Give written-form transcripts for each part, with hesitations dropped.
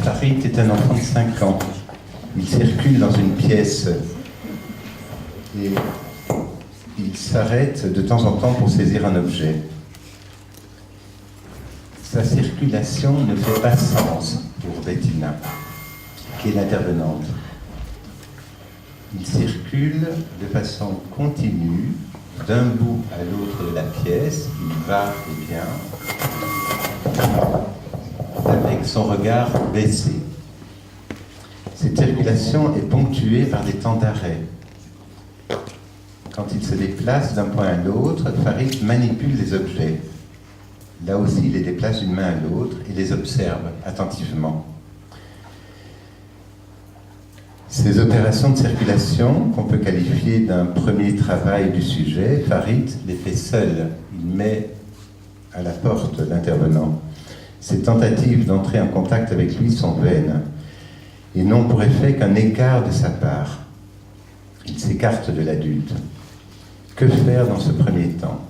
Farid est un enfant de 5 ans. Il circule dans une pièce et il s'arrête de temps en temps pour saisir un objet. Sa circulation ne fait pas sens pour Bettina, qui est l'intervenante. Il circule de façon continue, d'un bout à l'autre de la pièce, il va et vient, avec son regard baissé. Cette circulation est ponctuée par des temps d'arrêt. Quand il se déplace d'un point à l'autre, Farid manipule les objets. Là aussi, il les déplace d'une main à l'autre et les observe attentivement. Ces opérations de circulation, qu'on peut qualifier d'un premier travail du sujet, Farid les fait seul. Il met à la porte l'intervenant. Ses tentatives d'entrer en contact avec lui sont vaines et n'ont pour effet qu'un écart de sa part. Il s'écarte de l'adulte. Que faire dans ce premier temps?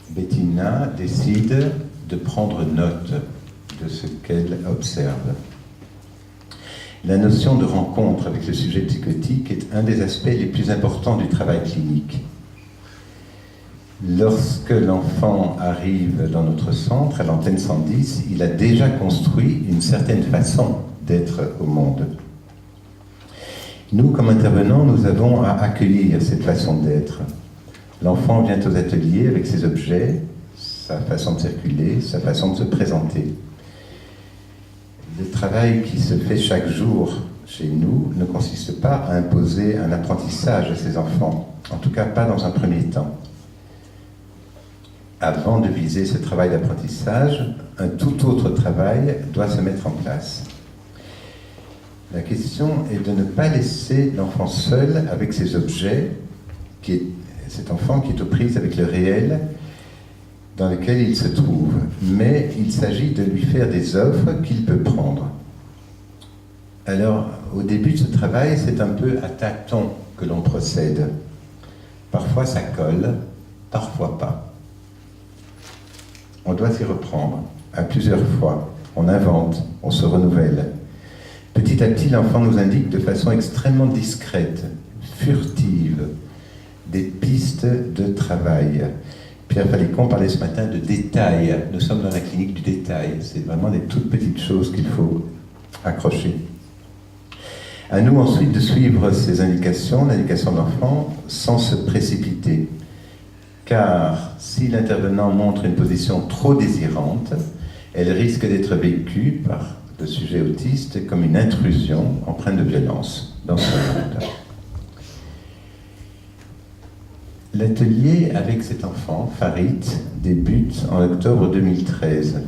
Bettina décide de prendre note de ce qu'elle observe. La notion de rencontre avec le sujet psychotique est un des aspects les plus importants du travail clinique. Lorsque l'enfant arrive dans notre centre, à l'antenne 110, il a déjà construit une certaine façon d'être au monde. Nous, comme intervenants, nous avons à accueillir cette façon d'être. L'enfant vient aux ateliers avec ses objets, sa façon de circuler, sa façon de se présenter. Le travail qui se fait chaque jour chez nous ne consiste pas à imposer un apprentissage à ces enfants, en tout cas pas dans un premier temps. Avant de viser ce travail d'apprentissage, un tout autre travail doit se mettre en place. La question est de ne pas laisser l'enfant seul avec ses objets, cet enfant qui est aux prises avec le réel dans lequel il se trouve, mais il s'agit de lui faire des offres qu'il peut prendre. Alors, au début de ce travail, c'est un peu à tâtons que l'on procède. Parfois ça colle, parfois pas. On doit s'y reprendre à plusieurs fois. On invente, on se renouvelle. Petit à petit, l'enfant nous indique de façon extrêmement discrète, furtive, des pistes de travail. Pierre Falicon parlait ce matin de détails. Nous sommes dans la clinique du détail. C'est vraiment des toutes petites choses qu'il faut accrocher. À nous ensuite de suivre ces indications, l'indication de l'enfant, sans se précipiter. Car si l'intervenant montre une position trop désirante, elle risque d'être vécue par le sujet autiste comme une intrusion empreinte de violence dans son monde. L'atelier avec cet enfant, Farid, débute en octobre 2013.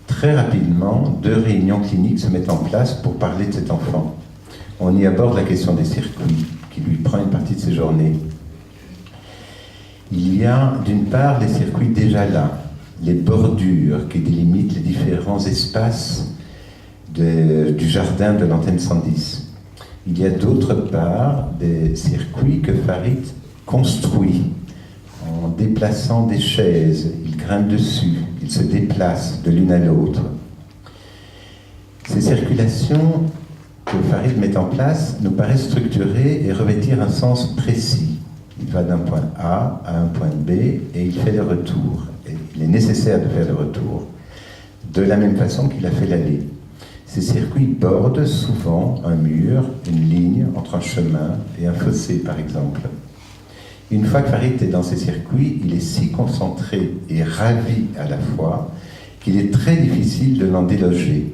Très rapidement, 2 réunions cliniques se mettent en place pour parler de cet enfant. On y aborde la question des circuits, qui lui prend une partie de ses journées. Il y a d'une part les circuits déjà là, les bordures qui délimitent les différents espaces du jardin de l'antenne 110. Il y a d'autre part des circuits que Farid construit en déplaçant des chaises. Il grimpe dessus, il se déplace de l'une à l'autre. Ces circulations que Farid met en place nous paraissent structurées et revêtir un sens précis. Il va d'un point A à un point B et il fait le retour. Et il est nécessaire de faire le retour, de la même façon qu'il a fait l'aller. Ces circuits bordent souvent un mur, une ligne entre un chemin et un fossé, par exemple. Une fois que Farid est dans ces circuits, il est si concentré et ravi à la fois qu'il est très difficile de l'en déloger.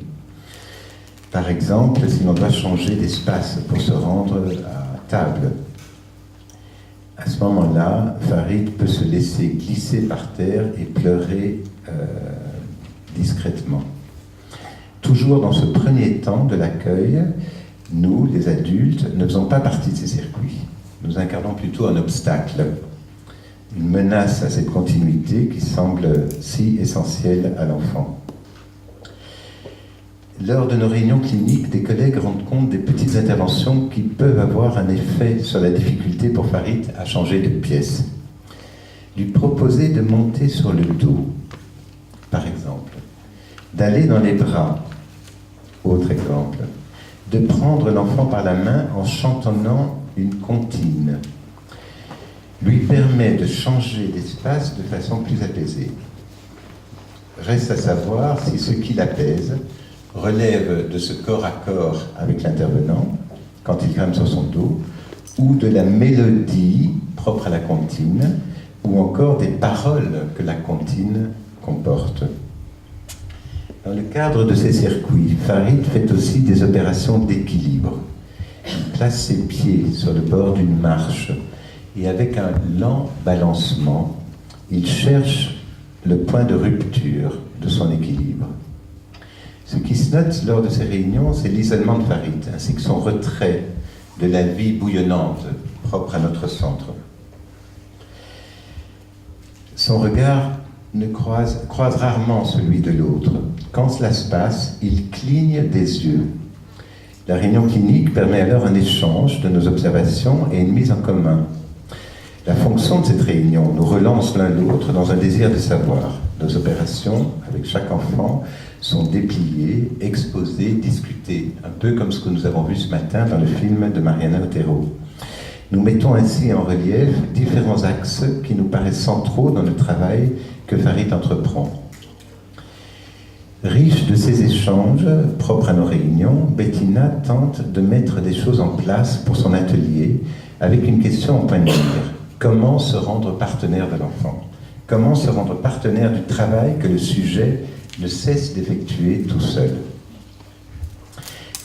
Par exemple, si l'on doit changer d'espace pour se rendre à table, à ce moment-là, Farid peut se laisser glisser par terre et pleurer discrètement. Toujours dans ce premier temps de l'accueil, nous, les adultes, ne faisons pas partie de ces circuits. Nous incarnons plutôt un obstacle, une menace à cette continuité qui semble si essentielle à l'enfant. Lors de nos réunions cliniques, des collègues rendent compte des petites interventions qui peuvent avoir un effet sur la difficulté pour Farid à changer de pièce. Lui proposer de monter sur le dos, par exemple, d'aller dans les bras Autre exemple. De prendre l'enfant par la main en chantonnant une comptine lui permet de changer d'espace de façon plus apaisée. Reste à savoir si ce qui l'apaise relève de ce corps à corps avec l'intervenant, quand il grimpe sur son dos, ou de la mélodie propre à la comptine, ou encore des paroles que la comptine comporte. Dans le cadre de ces circuits, Farid fait aussi des opérations d'équilibre. Il place ses pieds sur le bord d'une marche et avec un lent balancement, il cherche le point de rupture de son équilibre. Ce qui se note lors de ces réunions, c'est l'isolement de Farid, ainsi que son retrait de la vie bouillonnante propre à notre centre. Son regard croise rarement celui de l'autre. Quand cela se passe, il cligne des yeux. La réunion clinique permet alors un échange de nos observations et une mise en commun. La fonction de cette réunion nous relance l'un l'autre dans un désir de savoir. Nos opérations, avec chaque enfant, sont dépliées, exposées, discutées, un peu comme ce que nous avons vu ce matin dans le film de Mariana Otero. Nous mettons ainsi en relief différents axes qui nous paraissent centraux dans le travail que Farid entreprend. Riche de ces échanges propres à nos réunions, Bettina tente de mettre des choses en place pour son atelier avec une question en point de mire. Comment se rendre partenaire de l'enfant? Comment se rendre partenaire du travail que le sujet ne cesse d'effectuer tout seul?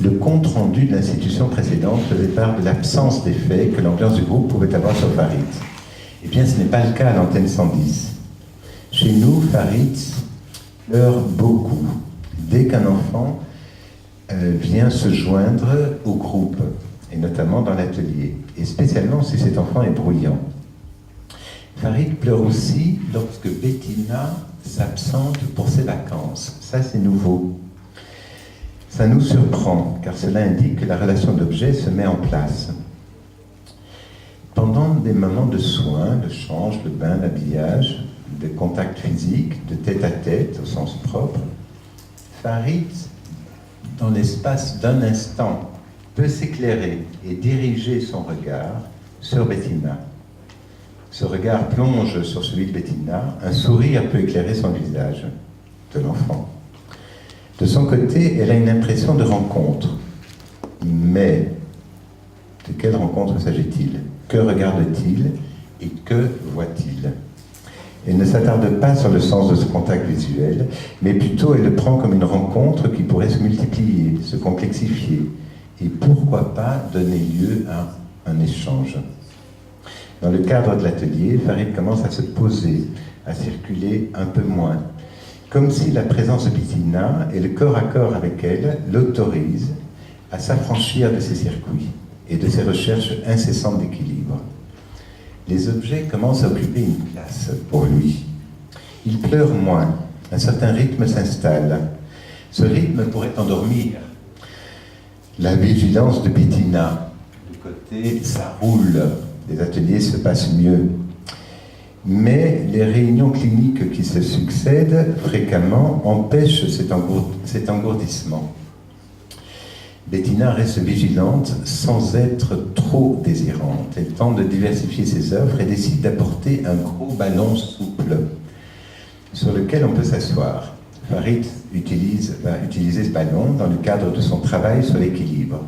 Le compte-rendu de l'institution précédente faisait part de l'absence d'effet que l'ambiance du groupe pouvait avoir sur Farid. Eh bien, ce n'est pas le cas à l'antenne 110. Chez nous, Farid pleure beaucoup dès qu'un enfant vient se joindre au groupe, et notamment dans l'atelier, et spécialement si cet enfant est bruyant. Farid pleure aussi lorsque Bettina s'absente pour ses vacances. Ça, c'est nouveau. Ça nous surprend, car cela indique que la relation d'objet se met en place. Pendant des moments de soins, le change, le bain, l'habillage, de contact physique, de tête-à-tête au sens propre, Farid, dans l'espace d'un instant, peut s'éclairer et diriger son regard sur Bettina. Ce regard plonge sur celui de Bettina, un sourire peut éclairer son visage de l'enfant. De son côté, elle a une impression de rencontre. Mais de quelle rencontre s'agit-il? Que regarde-t-il et que voit-il? Elle ne s'attarde pas sur le sens de ce contact visuel, mais plutôt elle le prend comme une rencontre qui pourrait se multiplier, se complexifier, et pourquoi pas donner lieu à un échange. Dans le cadre de l'atelier, Farid commence à se poser, à circuler un peu moins, comme si la présence de Bettina et le corps à corps avec elle l'autorisent à s'affranchir de ses circuits et de ses recherches incessantes d'équilibre. Les objets commencent à occuper une place pour lui. Il pleure moins, un certain rythme s'installe. Ce rythme pourrait endormir la vigilance de Bettina. Du côté, ça roule, les ateliers se passent mieux. Mais les réunions cliniques qui se succèdent fréquemment empêchent cet engourdissement. Bettina reste vigilante sans être trop désirante. Elle tente de diversifier ses œuvres et décide d'apporter un gros ballon souple sur lequel on peut s'asseoir. Farid va utiliser ce ballon dans le cadre de son travail sur l'équilibre.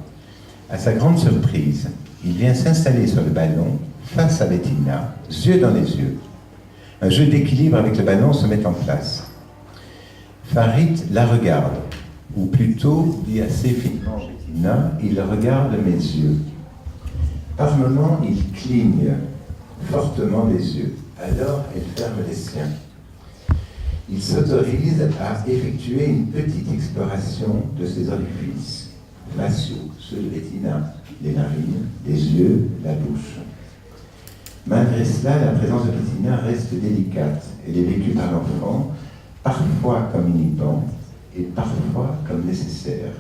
À sa grande surprise, il vient s'installer sur le ballon face à Bettina, yeux dans les yeux. Un jeu d'équilibre avec le ballon se met en place. Farid la regarde, ou plutôt, dit assez finement Bettina, il regarde mes yeux. Par moments, il cligne fortement les yeux. Alors, elle ferme les siens. Il s'autorise à effectuer une petite exploration de ses orifices, faciaux, ceux de Bettina, les narines, les yeux, la bouche. Malgré cela, la présence de Bettina reste délicate. Elle est vécue par l'enfant, parfois comme inhibant et parfois comme nécessaire.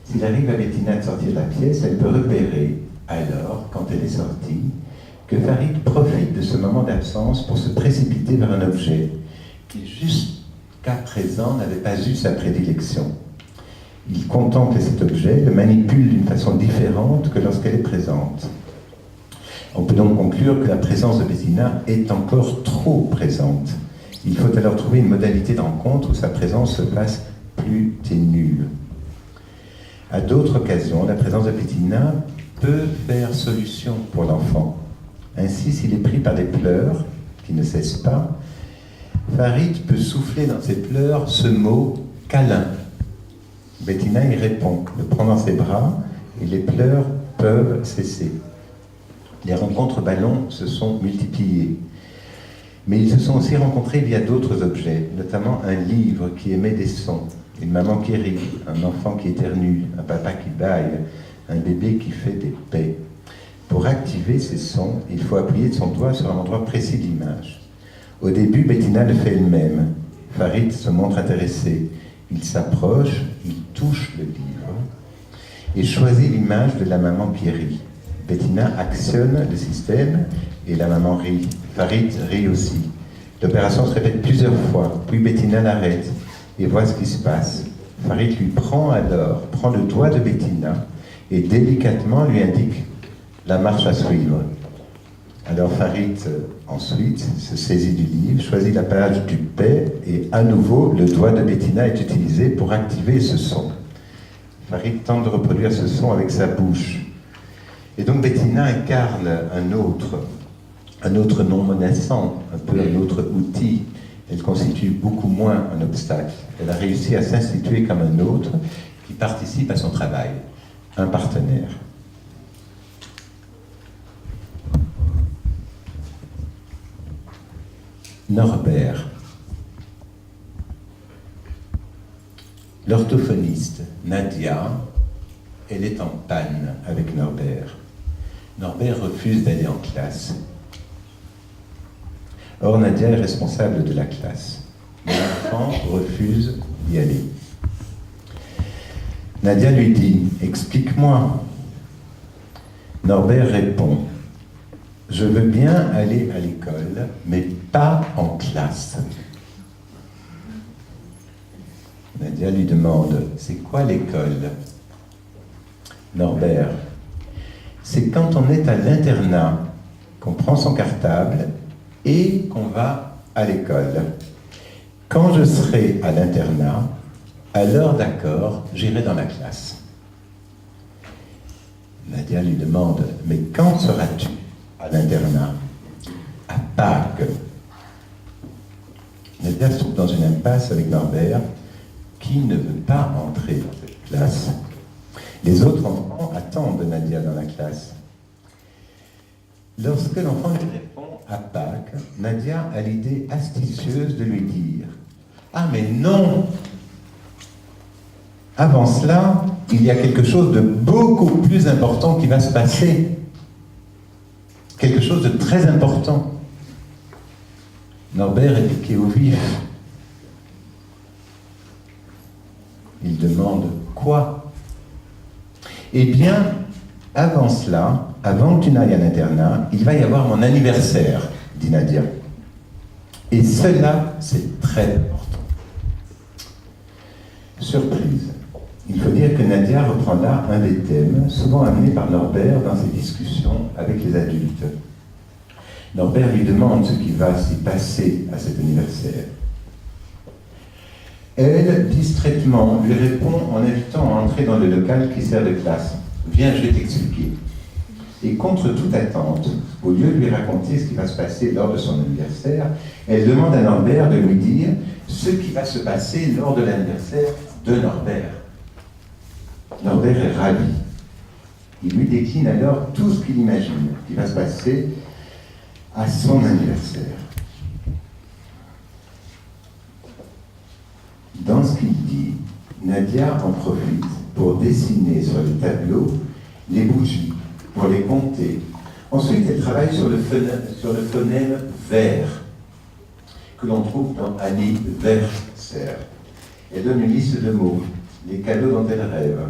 S'il arrive à Bettina de sortir de la pièce, elle peut repérer, alors, quand elle est sortie, que Farid profite de ce moment d'absence pour se précipiter vers un objet qui, jusqu'à présent, n'avait pas eu sa prédilection. Il contemple cet objet, le manipule d'une façon différente que lorsqu'elle est présente. On peut donc conclure que la présence de Bettina est encore trop présente. Il faut alors trouver une modalité de rencontre où sa présence se fasse plus ténue. À d'autres occasions, la présence de Bettina peut faire solution pour l'enfant. Ainsi, s'il est pris par des pleurs qui ne cessent pas, Farid peut souffler dans ses pleurs ce mot « câlin ». Bettina y répond, le prend dans ses bras et les pleurs peuvent cesser. Les rencontres ballons se sont multipliées. Mais ils se sont aussi rencontrés via d'autres objets, notamment un livre qui émet des sons, une maman qui rit, un enfant qui éternue, un papa qui bâille, un bébé qui fait des paix. Pour activer ces sons, il faut appuyer de son doigt sur un endroit précis de l'image. Au début, Bettina le fait elle-même. Farid se montre intéressé. Il s'approche, il touche le livre et choisit l'image de la maman qui rit. Bettina actionne le système et la maman rit. Farid rit aussi. L'opération se répète plusieurs fois, puis Bettina l'arrête et voit ce qui se passe. Farid lui prend le doigt de Bettina et délicatement lui indique la marche à suivre. Alors Farid ensuite se saisit du livre, choisit la page du paix et à nouveau le doigt de Bettina est utilisé pour activer ce son. Farid tente de reproduire ce son avec sa bouche. Et donc Bettina incarne un autre non menaçant, un peu un autre outil. Elle constitue beaucoup moins un obstacle. Elle a réussi à s'instituer comme un autre qui participe à son travail, un partenaire. Norbert. L'orthophoniste Nadia, elle est en panne avec Norbert. Norbert refuse d'aller en classe. Or, Nadia est responsable de la classe. L'enfant refuse d'y aller. Nadia lui dit « Explique-moi ». Norbert répond « Je veux bien aller à l'école, mais pas en classe ». Nadia lui demande « C'est quoi l'école ?» Norbert « C'est quand on est à l'internat, qu'on prend son cartable et qu'on va à l'école. Quand je serai à l'internat, alors d'accord, j'irai dans la classe. » Nadia lui demande « Mais quand seras-tu à l'internat ?»« À Pâques. » Nadia se trouve dans une impasse avec Norbert qui ne veut pas entrer dans cette classe. Les autres enfants attendent Nadia dans la classe. Lorsque l'enfant lui répond « à Pâques », Nadia a l'idée astucieuse de lui dire « Ah mais non ! Avant cela, il y a quelque chose de beaucoup plus important qui va se passer. Quelque chose de très important. » Norbert est piqué au vif. Il demande « Quoi ?» Eh bien, avant cela, avant que tu n'ailles à l'internat, il va y avoir mon anniversaire, dit Nadia. Et cela, c'est très important. Surprise. Il faut dire que Nadia reprend là un des thèmes, souvent amenés par Norbert dans ses discussions avec les adultes. Norbert lui demande ce qui va s'y passer à cet anniversaire. Elle, distraitement, lui répond en invitant à entrer dans le local qui sert de classe. « Viens, je vais t'expliquer. » Et contre toute attente, au lieu de lui raconter ce qui va se passer lors de son anniversaire, elle demande à Norbert de lui dire ce qui va se passer lors de l'anniversaire de Norbert. Norbert est ravi. Il lui décline alors tout ce qu'il imagine qui va se passer à son anniversaire. Dans ce qu'il dit, Nadia en profite pour dessiner sur le tableau les bougies, pour les compter. Ensuite, elle travaille sur le phonème vers, que l'on trouve dans anniversaire. Elle donne une liste de mots, les cadeaux dont elle rêve.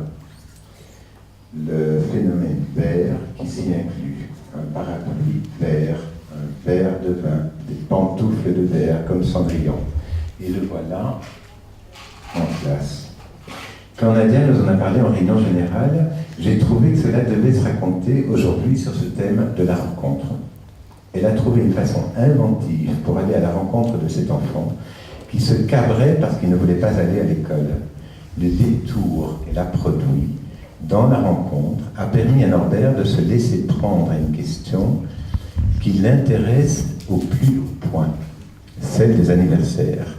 Le phénomène vert qui s'y inclut, un parapluie vert, un verre de vin, des pantoufles de verre comme Cendrillon. Et le voilà en classe. Quand Nadia nous en a parlé en réunion générale, j'ai trouvé que cela devait se raconter aujourd'hui sur ce thème de la rencontre. Elle a trouvé une façon inventive pour aller à la rencontre de cet enfant qui se cabrait parce qu'il ne voulait pas aller à l'école. Le détour qu'elle a produit dans la rencontre a permis à Norbert de se laisser prendre à une question qui l'intéresse au plus haut point, celle des anniversaires.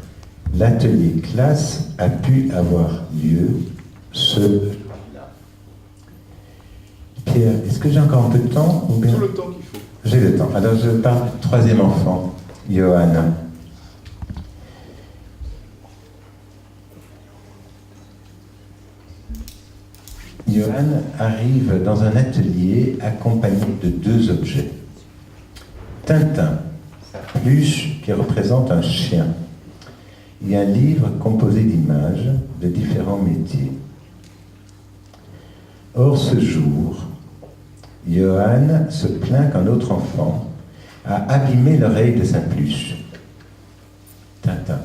L'atelier classe a pu avoir lieu ce jour-là. Pierre, est-ce que j'ai encore un peu de temps ou bien... Tout le temps qu'il faut. J'ai le temps. Alors je parle du troisième enfant, Johan. Johan arrive dans un atelier accompagné de deux objets. Tintin, sa peluche qui représente un chien, et un livre composé d'images de différents métiers. Or, ce jour, Johan se plaint qu'un autre enfant a abîmé l'oreille de sa peluche. Tintin.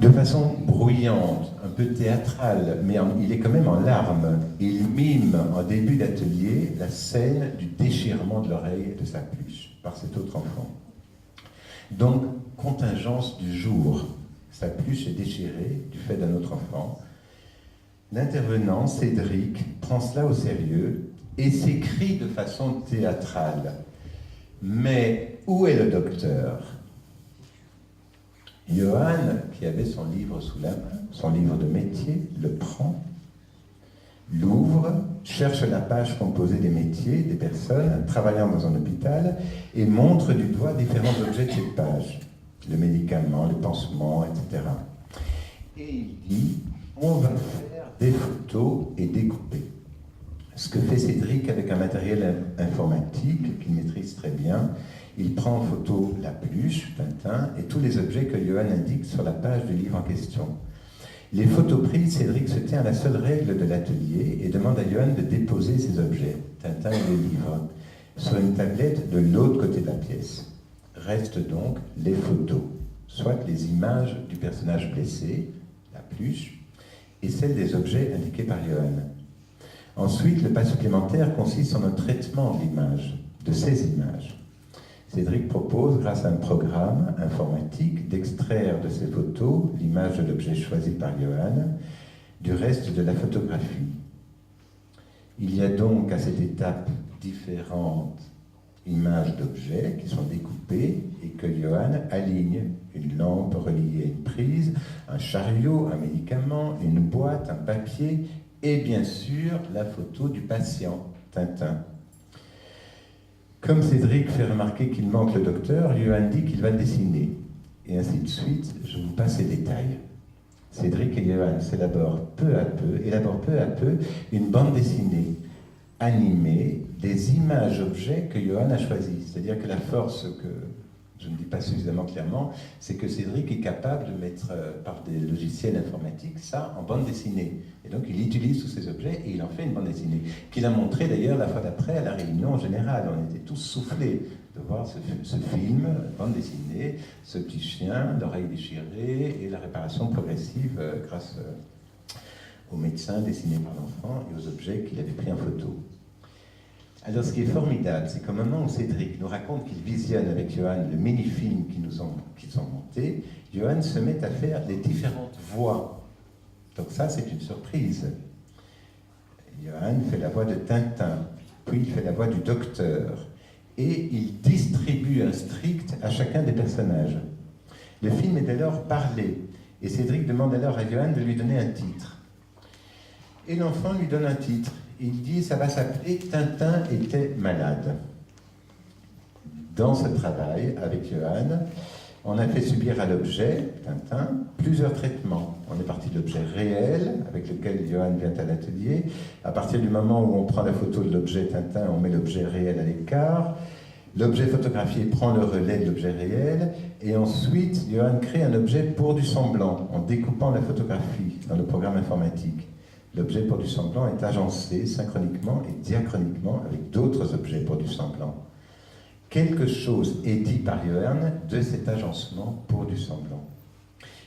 De façon bruyante, un peu théâtrale, mais il est quand même en larmes. Il mime en début d'atelier la scène du déchirement de l'oreille de sa peluche par cet autre enfant. Donc, contingence du jour. Sa peluche est déchirée du fait d'un autre enfant. L'intervenant, Cédric, prend cela au sérieux et s'écrie de façon théâtrale. Mais où est le docteur ? Johan, qui avait son livre sous la main, son livre de métier, le prend, l'ouvre, cherche la page composée des métiers, des personnes travaillant dans un hôpital et montre du doigt différents objets de cette page, le médicament, le pansement, etc. Et il dit, on va faire des photos et découper. Ce que fait Cédric avec un matériel informatique qu'il maîtrise très bien. Il prend en photo la peluche, Tintin, et tous les objets que Johan indique sur la page du livre en question. Les photos prises, Cédric se tient à la seule règle de l'atelier et demande à Johan de déposer ses objets, Tintin et le livre, sur une tablette de l'autre côté de la pièce. Restent donc les photos, soit les images du personnage blessé, la peluche, et celles des objets indiqués par Johan. Ensuite, le pas supplémentaire consiste en un traitement de l'image, de ces images. Cédric propose, grâce à un programme informatique, d'extraire de ces photos l'image de l'objet choisi par Johan, du reste de la photographie. Il y a donc à cette étape différentes images d'objets qui sont découpées et que Johan aligne. Une lampe reliée à une prise, un chariot, un médicament, une boîte, un papier et bien sûr la photo du patient, Tintin. Comme Cédric fait remarquer qu'il manque le docteur, Johan dit qu'il va le dessiner. Et ainsi de suite, je vous passe les détails. Cédric et Johan élaborent peu à peu une bande dessinée animée des images-objets que Johan a choisies. C'est-à-dire que la force que je ne dis pas suffisamment clairement, c'est que Cédric est capable de mettre par des logiciels informatiques ça en bande dessinée. Et donc il utilise tous ces objets et il en fait une bande dessinée, qu'il a montré d'ailleurs la fois d'après à la réunion générale. On était tous soufflés de voir ce film, bande dessinée, ce petit chien, l'oreille déchirée et la réparation progressive grâce aux médecins dessinés par l'enfant et aux objets qu'il avait pris en photo. Alors, ce qui est formidable, c'est qu'au moment où Cédric nous raconte qu'il visionne avec Johan le mini-film qu'ils ont monté, Johan se met à faire les différentes voix. Donc ça, c'est une surprise. Johan fait la voix de Tintin, puis il fait la voix du docteur, et il distribue un strict à chacun des personnages. Le film est dès lors parlé, et Cédric demande alors à Johan de lui donner un titre. Et l'enfant lui donne un titre. Il dit, ça va s'appeler « Tintin était malade ». Dans ce travail, avec Johan, on a fait subir à l'objet, Tintin, plusieurs traitements. On est parti de l'objet réel, avec lequel Johan vient à l'atelier. À partir du moment où on prend la photo de l'objet Tintin, on met l'objet réel à l'écart. L'objet photographié prend le relais de l'objet réel. Et ensuite, Johan crée un objet pour du semblant, en découpant la photographie dans le programme informatique. L'objet pour du semblant est agencé synchroniquement et diachroniquement avec d'autres objets pour du semblant. Quelque chose est dit par Johan de cet agencement pour du semblant.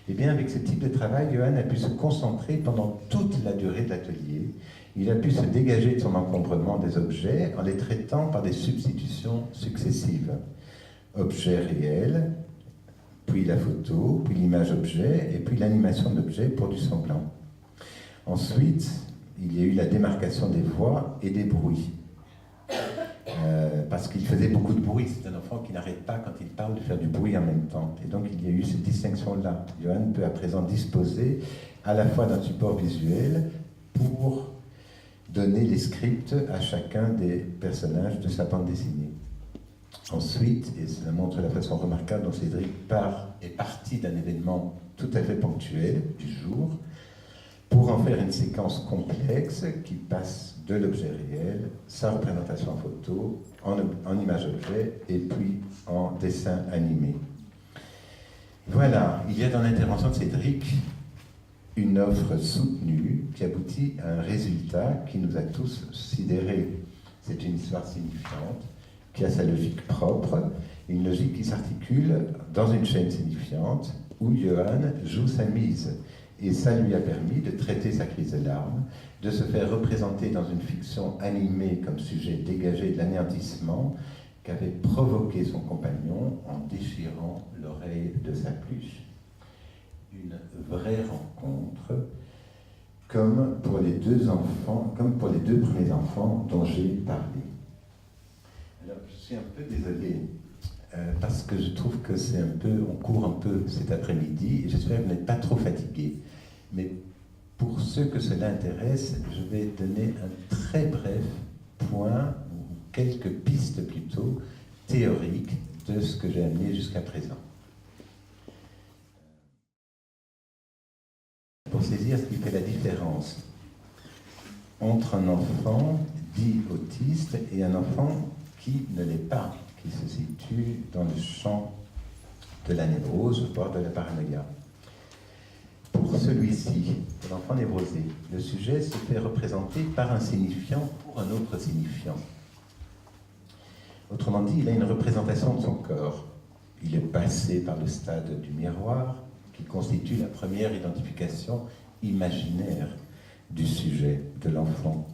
Eh bien, avec ce type de travail, Johan a pu se concentrer pendant toute la durée de l'atelier. Il a pu se dégager de son encombrement des objets en les traitant par des substitutions successives. Objet réel, puis la photo, puis l'image objet, et puis l'animation d'objet pour du semblant. Ensuite, il y a eu la démarcation des voix et des bruits. Parce qu'il faisait beaucoup de bruit. C'est un enfant qui n'arrête pas, quand il parle, de faire du bruit en même temps. Et donc, il y a eu cette distinction-là. Johan peut à présent disposer à la fois d'un support visuel pour donner les scripts à chacun des personnages de sa bande dessinée. Ensuite, et cela montre la façon remarquable dont Cédric est parti d'un événement tout à fait ponctuel du jour, pour en faire une séquence complexe qui passe de l'objet réel, sa représentation en photo, en image-objet et puis en dessin animé. Voilà, il y a dans l'intervention de Cédric une offre soutenue qui aboutit à un résultat qui nous a tous sidérés. C'est une histoire signifiante qui a sa logique propre, une logique qui s'articule dans une chaîne signifiante où Johan joue sa mise. Et ça lui a permis de traiter sa crise de larmes, de se faire représenter dans une fiction animée comme sujet dégagé de l'anéantissement qu'avait provoqué son compagnon en déchirant l'oreille de sa pluche. Une vraie rencontre, comme pour les deux premiers enfants dont j'ai parlé. Alors, je suis un peu désolé, parce que je trouve que on court un peu cet après-midi, et j'espère que vous n'êtes pas trop fatigués. Mais pour ceux que cela intéresse, je vais donner un très bref point, ou quelques pistes plutôt, théoriques de ce que j'ai amené jusqu'à présent. Pour saisir ce qui fait la différence entre un enfant dit autiste et un enfant qui ne l'est pas, qui se situe dans le champ de la névrose, voire de la paranoïa. Pour celui-ci, pour l'enfant névrosé, le sujet se fait représenter par un signifiant pour un autre signifiant. Autrement dit, il a une représentation de son corps. Il est passé par le stade du miroir, qui constitue la première identification imaginaire du sujet, de l'enfant.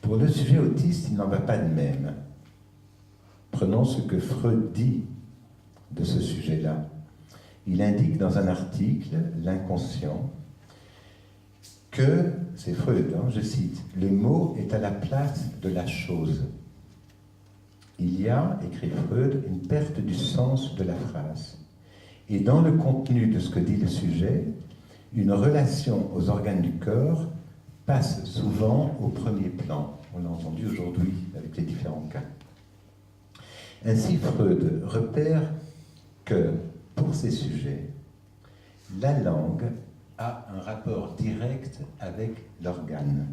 Pour le sujet autiste, il n'en va pas de même. Prenons ce que Freud dit de ce sujet-là. Il indique dans un article, l'inconscient, que, c'est Freud, je cite, « le mot est à la place de la chose ». Il y a, écrit Freud, une perte du sens de la phrase. Et dans le contenu de ce que dit le sujet, une relation aux organes du corps passe souvent au premier plan. On l'a entendu aujourd'hui avec les différents cas. Ainsi, Freud repère que, pour ces sujets, la langue a un rapport direct avec l'organe.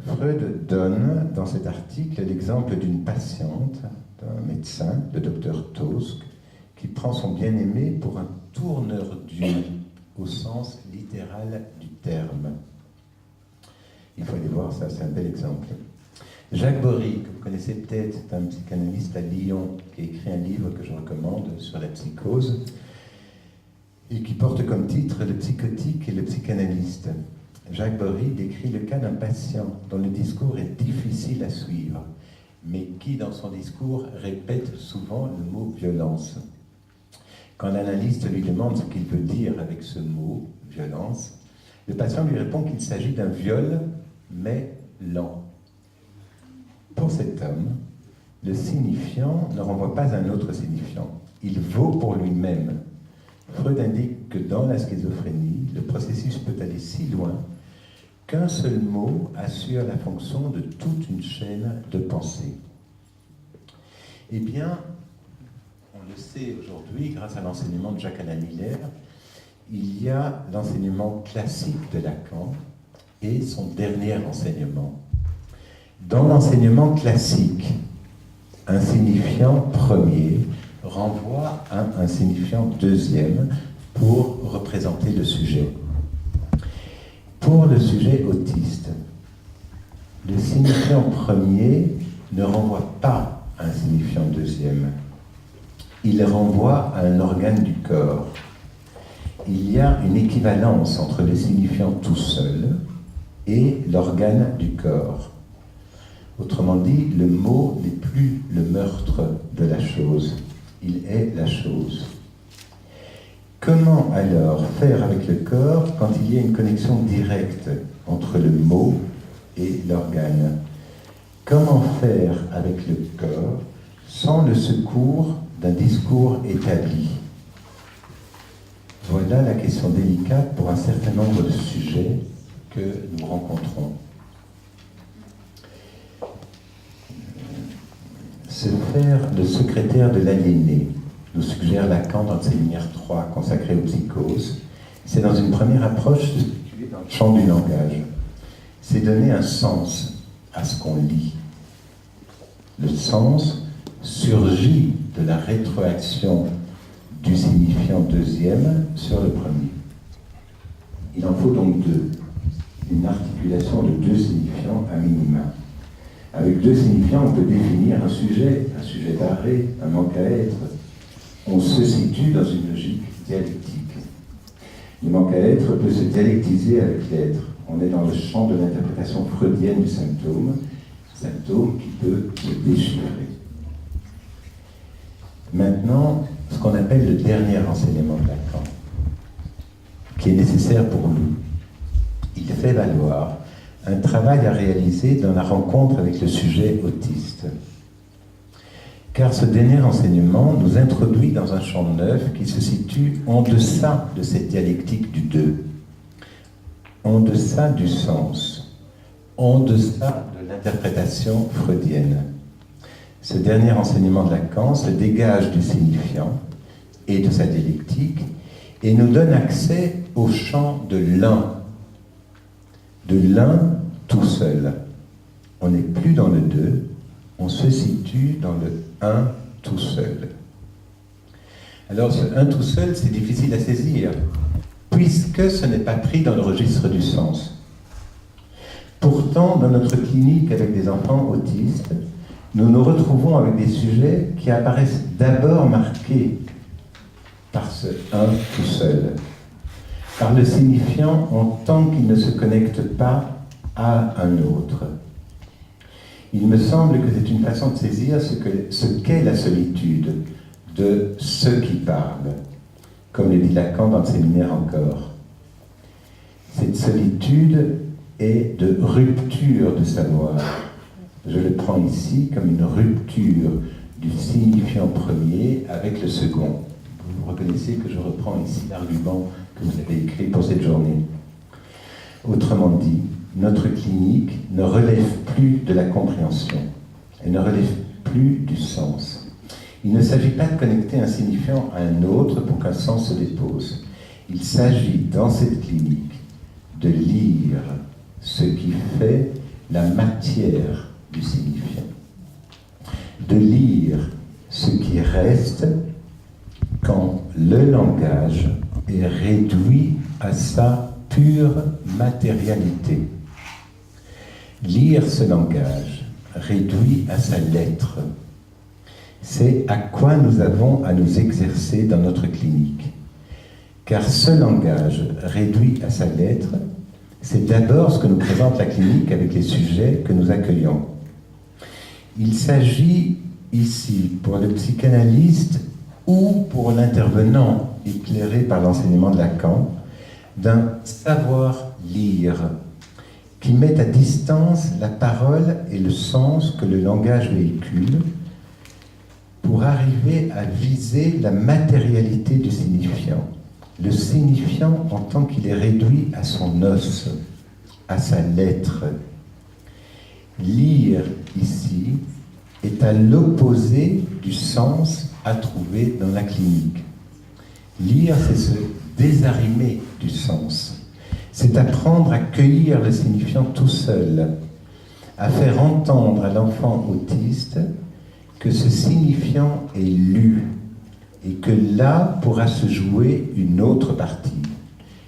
Freud donne dans cet article l'exemple d'une patiente, d'un médecin, le docteur Tosk, qui prend son bien-aimé pour un tourneur d'huile, au sens littéral du terme. Il faut aller voir ça, c'est un bel exemple. Jacques Bory, que vous connaissez peut-être, c'est un psychanalyste à Lyon, qui a écrit un livre que je recommande sur la psychose, et qui porte comme titre « Le psychotique et le psychanalyste ». Jacques Bory décrit le cas d'un patient dont le discours est difficile à suivre, mais qui, dans son discours, répète souvent le mot « violence ». Quand l'analyste lui demande ce qu'il veut dire avec ce mot « violence », le patient lui répond qu'il s'agit d'un viol, mais lent. Pour cet homme, le signifiant ne renvoie pas à un autre signifiant. Il vaut pour lui-même. Freud indique que dans la schizophrénie, le processus peut aller si loin qu'un seul mot assure la fonction de toute une chaîne de pensée. Eh bien, on le sait aujourd'hui, grâce à l'enseignement de Jacques-Alain Miller, il y a l'enseignement classique de Lacan et son dernier enseignement. Dans l'enseignement classique, un signifiant premier renvoie à un signifiant deuxième pour représenter le sujet. Pour le sujet autiste, le signifiant premier ne renvoie pas à un signifiant deuxième. Il renvoie à un organe du corps. il y a une équivalence entre le signifiant tout seul et l'organe du corps. Autrement dit, le mot n'est plus le meurtre de la chose, il est la chose. Comment alors faire avec le corps quand il y a une connexion directe entre le mot et l'organe? Comment faire avec le corps sans le secours d'un discours établi? Voilà la question délicate pour un certain nombre de sujets que nous rencontrons. Se faire le secrétaire de l'aliéné, nous suggère Lacan dans ses Lumières 3 consacrées aux psychoses. C'est dans une première approche se situer dans le champ du langage. C'est donner un sens à ce qu'on lit. Le sens surgit de la rétroaction du signifiant deuxième sur le premier. Il en faut donc deux. Une articulation de deux signifiants à minima. Avec deux signifiants, on peut définir un sujet d'arrêt, un manque à être. On se situe dans une logique dialectique. Le manque à être peut se dialectiser avec l'être. On est dans le champ de l'interprétation freudienne du symptôme qui peut se déchiffrer. Maintenant, ce qu'on appelle le dernier enseignement de Lacan, qui est nécessaire pour nous. Il fait valoir un travail à réaliser dans la rencontre avec le sujet autiste. Car ce dernier enseignement nous introduit dans un champ neuf qui se situe en deçà de cette dialectique du deux, en deçà du sens, en deçà de l'interprétation freudienne. Ce dernier enseignement de Lacan se dégage du signifiant et de sa dialectique et nous donne accès au champ de l'un tout seul. On n'est plus dans le deux, on se situe dans le un tout seul. Alors ce un tout seul, c'est difficile à saisir, puisque ce n'est pas pris dans le registre du sens. Pourtant, dans notre clinique avec des enfants autistes, nous nous retrouvons avec des sujets qui apparaissent d'abord marqués par ce un tout seul, par le signifiant en tant qu'il ne se connecte pas à un autre. Il me semble que c'est une façon de saisir ce qu'est la solitude de ceux qui parlent, comme le dit Lacan dans ses Lumières encore. Cette solitude est de rupture de savoir. Je le prends ici comme une rupture du signifiant premier avec le second. Vous reconnaissez que je reprends ici l'argument que vous avez écrit pour cette journée. Autrement dit, notre clinique ne relève plus de la compréhension, elle ne relève plus du sens. Il ne s'agit pas de connecter un signifiant à un autre pour qu'un sens se dépose. Il s'agit, dans cette clinique, de lire ce qui fait la matière du signifiant, de lire ce qui reste quand le langage est réduit à sa pure matérialité. Lire ce langage réduit à sa lettre, c'est à quoi nous avons à nous exercer dans notre clinique. Car ce langage réduit à sa lettre, c'est d'abord ce que nous présente la clinique avec les sujets que nous accueillons. Il s'agit ici, pour le psychanalyste ou pour l'intervenant éclairé par l'enseignement de Lacan, d'un savoir-lire qui met à distance la parole et le sens que le langage véhicule pour arriver à viser la matérialité du signifiant. Le signifiant en tant qu'il est réduit à son os, à sa lettre. Lire ici est à l'opposé du sens à trouver dans la clinique. Lire, c'est se désarimer du sens. C'est apprendre à cueillir le signifiant tout seul, à faire entendre à l'enfant autiste que ce signifiant est lu et que là pourra se jouer une autre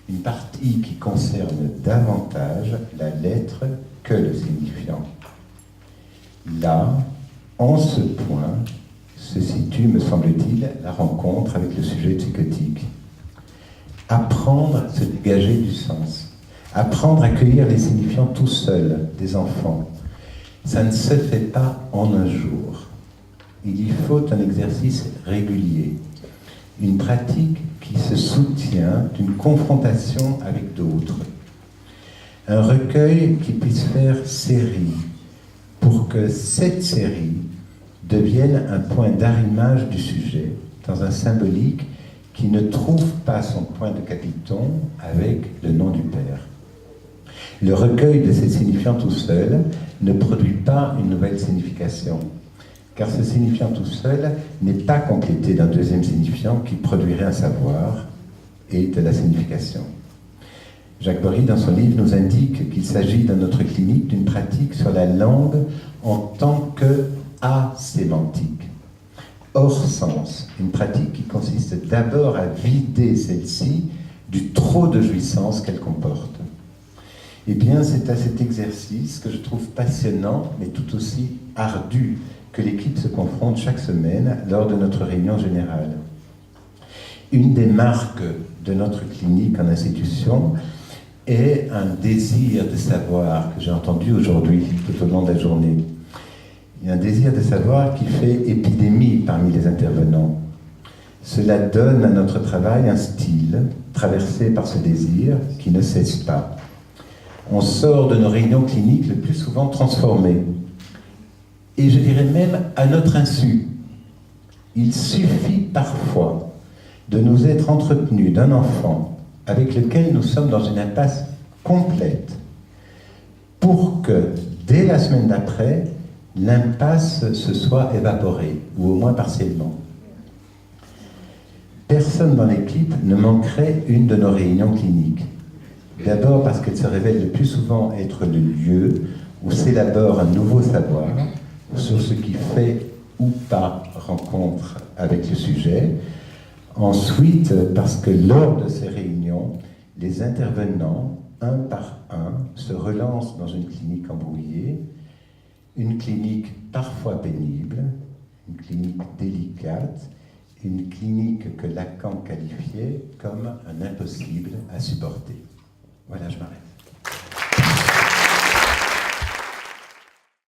une partie qui concerne davantage la lettre que le signifiant. Là, en ce point, se situe, me semble-t-il, la rencontre avec le sujet psychotique. apprendre à se dégager du sens, apprendre à cueillir les signifiants tout seuls des enfants. Ça ne se fait pas en un jour. Il y faut un exercice régulier, une pratique qui se soutient d'une confrontation avec d'autres, un recueil qui puisse faire série, pour que cette série devienne un point d'arrimage du sujet dans un symbolique qui ne trouve pas son point de capiton avec le nom du Père. Le recueil de ces signifiants tout seul ne produit pas une nouvelle signification, car ce signifiant tout seul n'est pas complété d'un deuxième signifiant qui produirait un savoir et de la signification. Jacques Bory, dans son livre, nous indique qu'il s'agit dans notre clinique d'une pratique sur la langue en tant que asémantique, hors sens, une pratique qui consiste d'abord à vider celle-ci du trop de jouissance qu'elle comporte. Eh bien, c'est à cet exercice que je trouve passionnant, mais tout aussi ardu, que l'équipe se confronte chaque semaine lors de notre réunion générale. Une des marques de notre clinique en institution est un désir de savoir que j'ai entendu aujourd'hui tout au long de la journée. Il y a un désir de savoir qui fait épidémie parmi les intervenants. Cela donne à notre travail un style traversé par ce désir qui ne cesse pas. On sort de nos réunions cliniques le plus souvent transformés. Et je dirais même à notre insu. Il suffit parfois de nous être entretenus d'un enfant avec lequel nous sommes dans une impasse complète pour que, dès la semaine d'après, l'impasse se soit évaporée, ou au moins partiellement. Personne dans l'équipe ne manquerait une de nos réunions cliniques. D'abord parce qu'elle se révèle le plus souvent être le lieu où s'élabore un nouveau savoir sur ce qui fait ou pas rencontre avec le sujet. Ensuite, parce que lors de ces réunions, les intervenants, un par un, se relancent dans une clinique embrouillée, une clinique parfois pénible, une clinique délicate, une clinique que Lacan qualifiait comme un impossible à supporter. Voilà, je m'arrête.